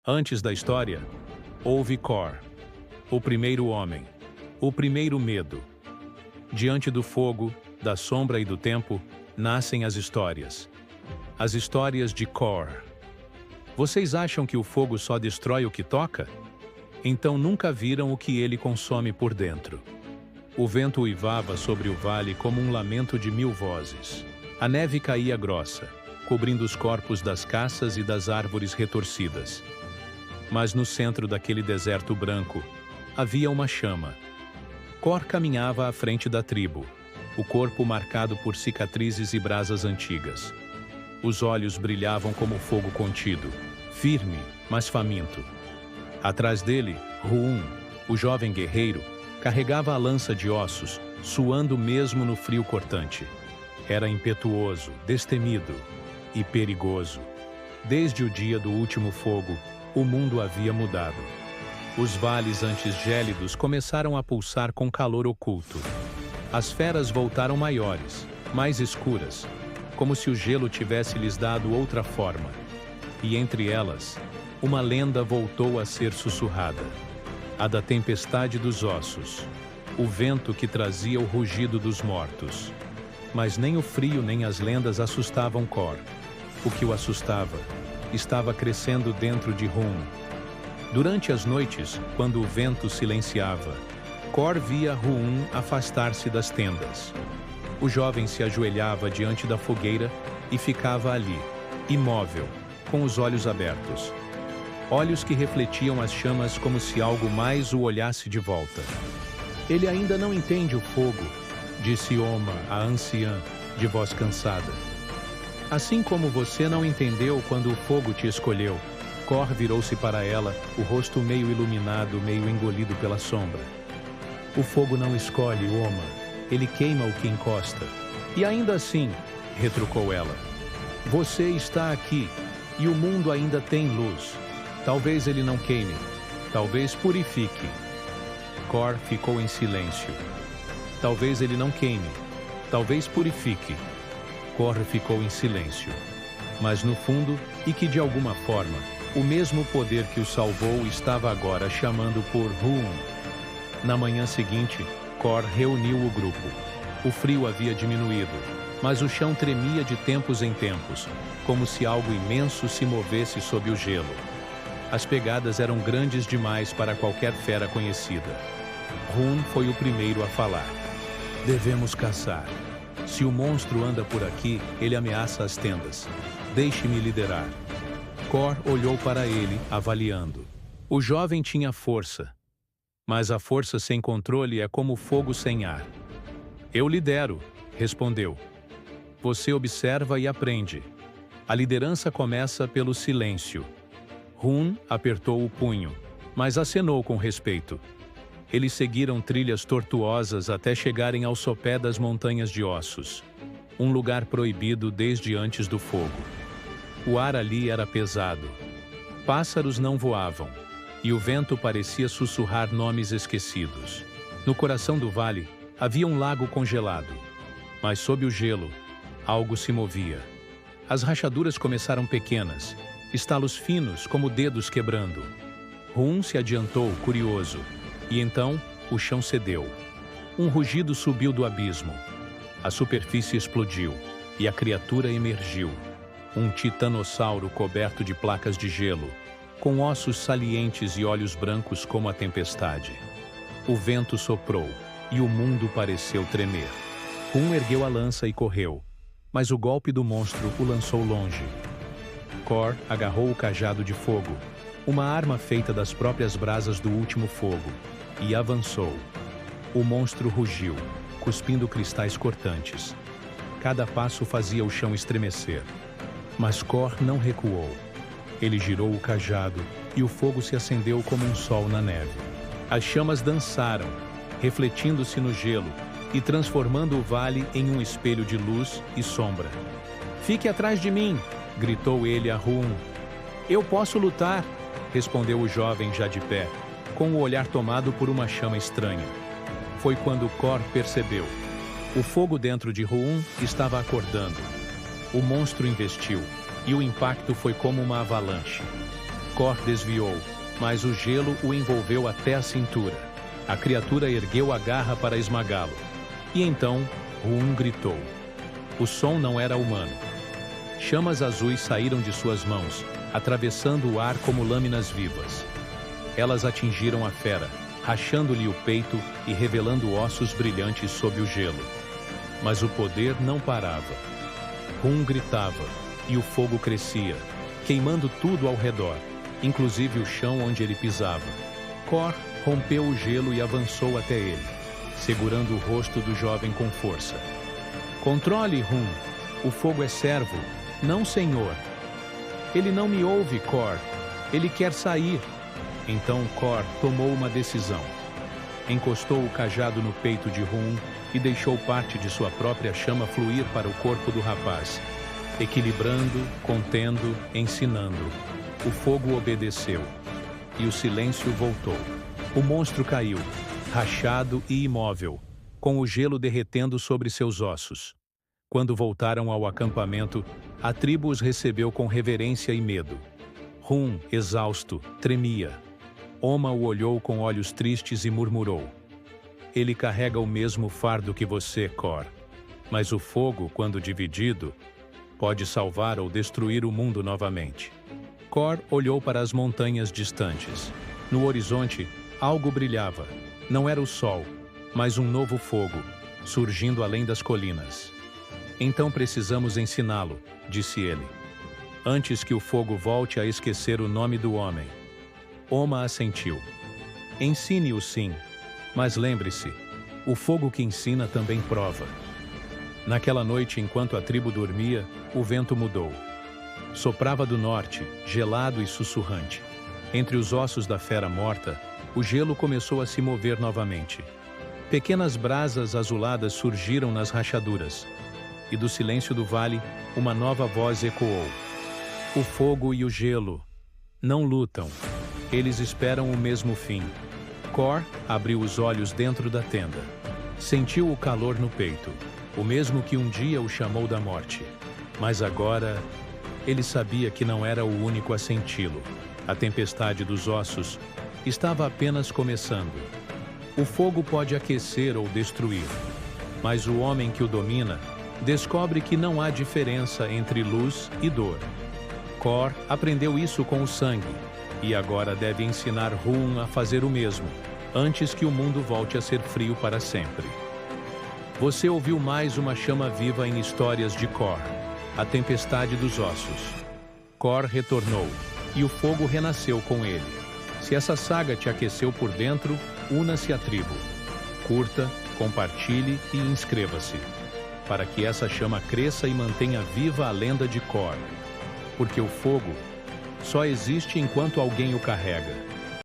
Antes da história, houve Kor, o primeiro homem, o primeiro medo. Diante do fogo, da sombra e do tempo, nascem as histórias. As histórias de Kor. Vocês acham que o fogo só destrói o que toca? Então nunca viram o que ele consome por dentro. O vento uivava sobre o vale como um lamento de 1000 vozes. A neve caía grossa, cobrindo os corpos das caças e das árvores retorcidas. Mas no centro daquele deserto branco, havia uma chama. Kor caminhava à frente da tribo, o corpo marcado por cicatrizes e brasas antigas. Os olhos brilhavam como fogo contido, firme, mas faminto. Atrás dele, Ruum, o jovem guerreiro, carregava a lança de ossos, suando mesmo no frio cortante. Era impetuoso, destemido e perigoso. Desde o dia do último fogo, o mundo havia mudado. Os vales antes gélidos começaram a pulsar com calor oculto. As feras voltaram maiores, mais escuras, como se o gelo tivesse lhes dado outra forma. E entre elas, uma lenda voltou a ser sussurrada. A da tempestade dos ossos, o vento que trazia o rugido dos mortos. Mas nem o frio nem as lendas assustavam Kor. O que o assustava estava crescendo dentro de Ruum. Durante as noites, quando o vento silenciava, Kor via Ruum afastar-se das tendas. O jovem se ajoelhava diante da fogueira e ficava ali, imóvel, com os olhos abertos. Olhos que refletiam as chamas como se algo mais o olhasse de volta. Ele ainda não entende o fogo, disse Oma, a anciã, de voz cansada. Assim como você não entendeu quando o fogo te escolheu. Kor virou-se para ela, o rosto meio iluminado, meio engolido pela sombra. O fogo não escolhe, Oma. Ele queima o que encosta. E ainda assim, retrucou ela, você está aqui, e o mundo ainda tem luz. Talvez ele não queime, talvez purifique. Kor ficou em silêncio. Talvez ele não queime, talvez purifique. Kor ficou em silêncio. Mas no fundo, e que de alguma forma, o mesmo poder que o salvou estava agora chamando por Ruum. Na manhã seguinte, Kor reuniu o grupo. O frio havia diminuído, mas o chão tremia de tempos em tempos, como se algo imenso se movesse sob o gelo. As pegadas eram grandes demais para qualquer fera conhecida. Ruum foi o primeiro a falar. Devemos caçar. Se o monstro anda por aqui, ele ameaça as tendas. Deixe-me liderar. Kor olhou para ele, avaliando. O jovem tinha força. Mas a força sem controle é como fogo sem ar. Eu lidero, respondeu. Você observa e aprende. A liderança começa pelo silêncio. Ruum apertou o punho, mas acenou com respeito. Eles seguiram trilhas tortuosas até chegarem ao sopé das montanhas de ossos, um lugar proibido desde antes do fogo. O ar ali era pesado. Pássaros não voavam, e o vento parecia sussurrar nomes esquecidos. No coração do vale, havia um lago congelado, mas sob o gelo, algo se movia. As rachaduras começaram pequenas, estalos finos como dedos quebrando. Ruum se adiantou, curioso, e então o chão cedeu. Um rugido subiu do abismo. A superfície explodiu, e a criatura emergiu. Um titanossauro coberto de placas de gelo, com ossos salientes e olhos brancos como a tempestade. O vento soprou, e o mundo pareceu tremer. Ruum ergueu a lança e correu, mas o golpe do monstro o lançou longe. Kor agarrou o cajado de fogo, uma arma feita das próprias brasas do último fogo, e avançou. O monstro rugiu, cuspindo cristais cortantes. Cada passo fazia o chão estremecer. Mas Kor não recuou. Ele girou o cajado e o fogo se acendeu como um sol na neve. As chamas dançaram, refletindo-se no gelo e transformando o vale em um espelho de luz e sombra. Fique atrás de mim! Gritou ele a Ruum. Eu posso lutar, respondeu o jovem já de pé, com o olhar tomado por uma chama estranha. Foi quando Kor percebeu. O fogo dentro de Ruum estava acordando. O monstro investiu, e o impacto foi como uma avalanche. Cor desviou, mas o gelo o envolveu até a cintura. A criatura ergueu a garra para esmagá-lo. E então, Hum gritou. O som não era humano. Chamas azuis saíram de suas mãos, atravessando o ar como lâminas vivas. Elas atingiram a fera, rachando-lhe o peito e revelando ossos brilhantes sob o gelo. Mas o poder não parava. Hum gritava, e o fogo crescia, queimando tudo ao redor, inclusive o chão onde ele pisava. Cor rompeu o gelo e avançou até ele, segurando o rosto do jovem com força. Controle, Hum. O fogo é servo, não senhor. Ele não me ouve, Cor. Ele quer sair. Então Cor tomou uma decisão. Encostou o cajado no peito de Hum e deixou parte de sua própria chama fluir para o corpo do rapaz, equilibrando, contendo, ensinando. O fogo obedeceu, e o silêncio voltou. O monstro caiu, rachado e imóvel, com o gelo derretendo sobre seus ossos. Quando voltaram ao acampamento, a tribo os recebeu com reverência e medo. Hum, exausto, tremia. Oma o olhou com olhos tristes e murmurou: ele carrega o mesmo fardo que você, Cor. Mas o fogo, quando dividido, pode salvar ou destruir o mundo novamente. Cor olhou para as montanhas distantes. No horizonte, algo brilhava. Não era o sol, mas um novo fogo, surgindo além das colinas. Então precisamos ensiná-lo, disse ele, antes que o fogo volte a esquecer o nome do homem. Oma assentiu. Ensine-o sim, mas lembre-se, o fogo que ensina também prova. Naquela noite, enquanto a tribo dormia, o vento mudou. Soprava do norte, gelado e sussurrante. Entre os ossos da fera morta, o gelo começou a se mover novamente. Pequenas brasas azuladas surgiram nas rachaduras. E do silêncio do vale, uma nova voz ecoou. O fogo e o gelo não lutam. Eles esperam o mesmo fim. Cor abriu os olhos dentro da tenda. Sentiu o calor no peito, o mesmo que um dia o chamou da morte. Mas agora, ele sabia que não era o único a senti-lo. A tempestade dos ossos estava apenas começando. O fogo pode aquecer ou destruir, mas o homem que o domina descobre que não há diferença entre luz e dor. Cor aprendeu isso com o sangue, e agora deve ensinar Hum a fazer o mesmo, antes que o mundo volte a ser frio para sempre. Você ouviu mais uma chama viva em Histórias de Cor, a tempestade dos ossos. Cor retornou, e o fogo renasceu com ele. Se essa saga te aqueceu por dentro, una-se à tribo. Curta, compartilhe e inscreva-se, para que essa chama cresça e mantenha viva a lenda de Cor. Porque o fogo só existe enquanto alguém o carrega.